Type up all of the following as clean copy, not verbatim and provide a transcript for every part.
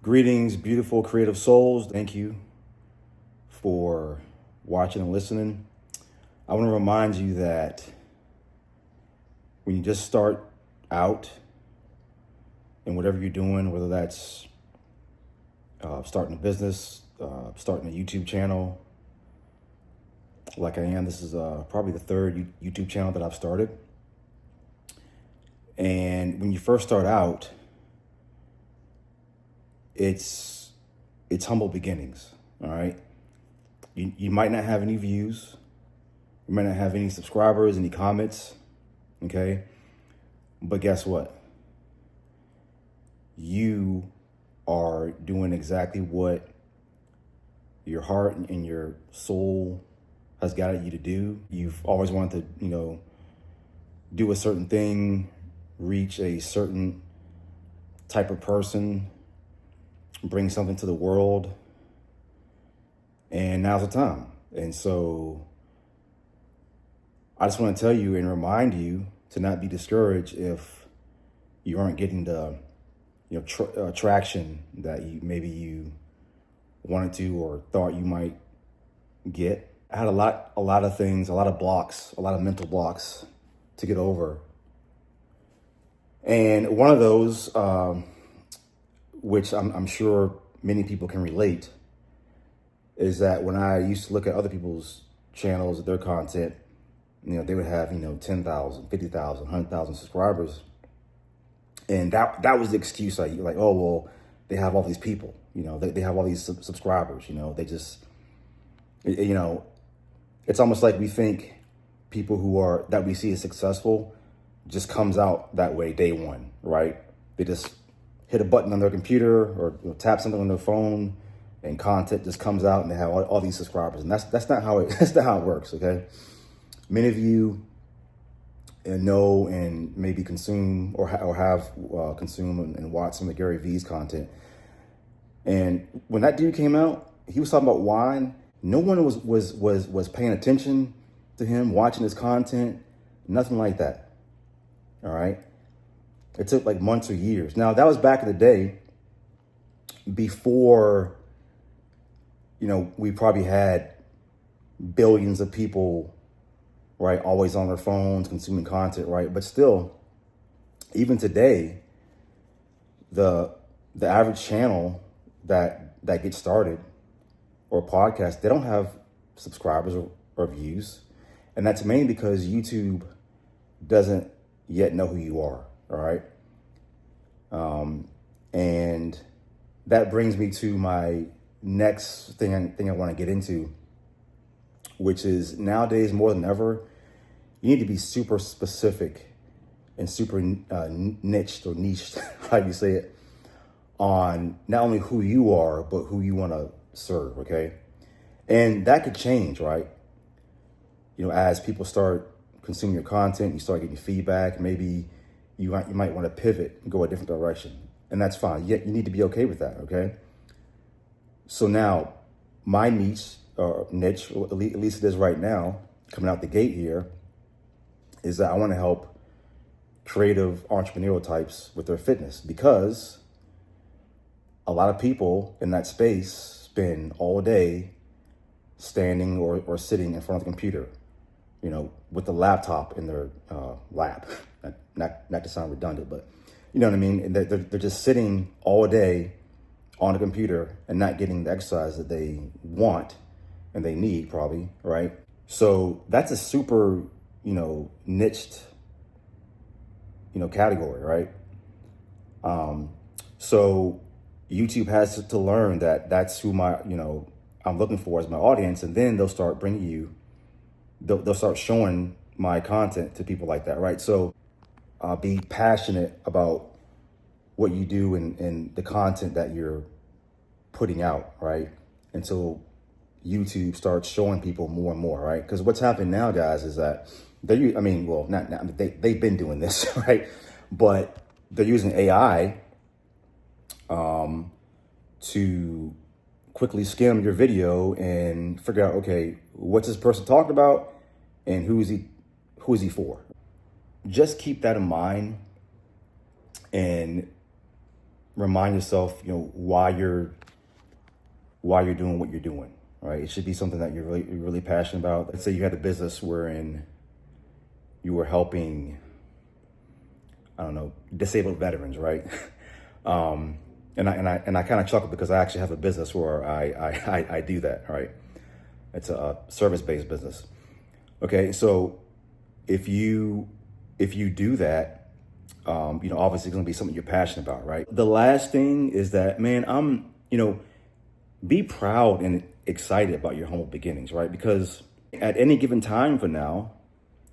Greetings, beautiful creative souls. Thank you for watching and listening. I want to remind you that when you just start out in whatever you're doing, whether that's starting a business, starting a YouTube channel, like I am, this is probably the third YouTube channel that I've started. And when you first start out, it's humble beginnings, all right? You might not have any views. You might not have any subscribers, any comments, okay? But guess what? You are doing exactly what your heart and your soul has guided you to do. You've always wanted to, do a certain thing, reach a certain type of person, bring something to the world, and now's the time. And so I just want to tell you and remind you to not be discouraged if you aren't getting the traction that you wanted to or thought you might get. I had a lot of things, a lot of blocks, a lot of mental blocks to get over. And one of those, which I'm sure many people can relate, is that when I used to look at other people's channels, their content, they would have, 10,000, 50,000, 100,000 subscribers. And that was the excuse. Like, oh, well, they have all these people, they have all these subscribers, they just, it's almost like we think people that we see as successful just comes out that way day one, right? They just hit a button on their computer or tap something on their phone and content just comes out and they have all these subscribers. And that's not how it works, okay? Many of you know and maybe consume or have consumed and watched some of Gary Vee's content. And when that dude came out, he was talking about wine. No one was paying attention to him, watching his content, nothing like that. All right. It took like months or years. Now, that was back in the day before, we probably had billions of people, right, always on their phones, consuming content, right? But still, even today, the average channel that gets started or podcast, they don't have subscribers or views. And that's mainly because YouTube doesn't yet know who you are, all right? And that brings me to my next thing I want to get into, which is nowadays more than ever, you need to be super specific and super niched, how do you say it, on not only who you are, but who you want to serve, okay? And that could change, right? As people start consuming your content, you start getting feedback, maybe you might want to pivot and go a different direction. And that's fine. You need to be okay with that, okay? So now, my niche, or at least it is right now, coming out the gate here, is that I want to help creative entrepreneurial types with their fitness, because a lot of people in that space spend all day standing or sitting in front of the computer, with the laptop in their lap. Not to sound redundant, but you know what I mean? They're just sitting all day on a computer and not getting the exercise that they want and they need, probably, right? So that's a super, niched, category, right? So YouTube has to learn that that's who I'm looking for as my audience, and then they'll start bringing you, they'll start showing my content to people like that, right? So be passionate about what you do and the content that you're putting out, right? Until YouTube starts showing people more and more, right? Because what's happening now, guys, is that they've been doing this, right? But they're using AI to quickly skim your video and figure out, okay, what's this person talking about and who is he for? Just keep that in mind and remind yourself, why you're doing what you're doing, right? It should be something that you're really passionate about. Let's say you had a business wherein you were helping, I don't know, disabled veterans, right? And I kind of chuckle because I actually have a business where I do that, right? It's a service-based business. Okay, so if you do that, obviously it's gonna be something you're passionate about, right? The last thing is that, man, be proud and excited about your humble beginnings, right? Because at any given time from now,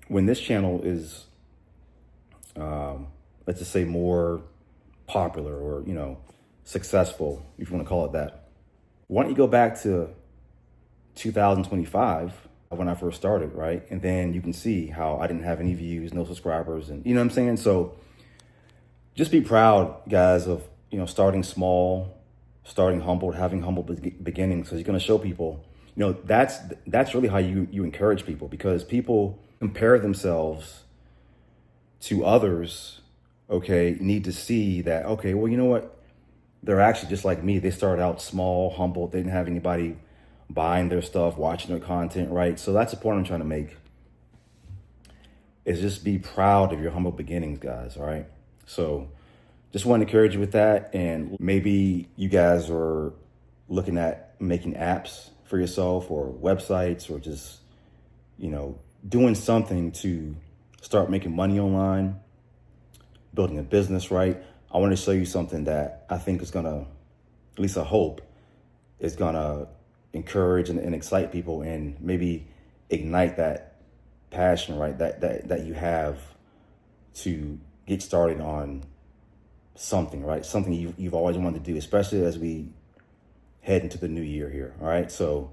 when this channel is, let's just say, more popular or, successful, if you want to call it that, why don't you go back to 2025 when I first started, right? And then you can see how I didn't have any views, no subscribers, and you know what I'm saying? So just be proud, guys, of, starting small, starting humble, having humble beginnings. So you're going to show people, that's really how you encourage people, because people compare themselves to others, okay, need to see that, okay, well, you know what? They're actually just like me. They started out small, humble. They didn't have anybody buying their stuff, watching their content, right? So that's the point I'm trying to make, is just be proud of your humble beginnings, guys, all right? So just want to encourage you with that. And maybe you guys are looking at making apps for yourself or websites, or just, doing something to start making money online, building a business, right? I want to show you something that I think is going to, at least I hope, is going to encourage and excite people, and maybe ignite that passion, right? That you have to get started on something, right? Something you've always wanted to do, especially as we head into the new year here. All right. So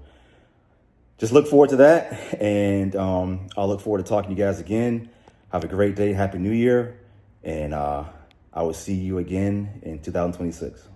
just look forward to that. And I'll look forward to talking to you guys again. Have a great day. Happy New Year. And I will see you again in 2026.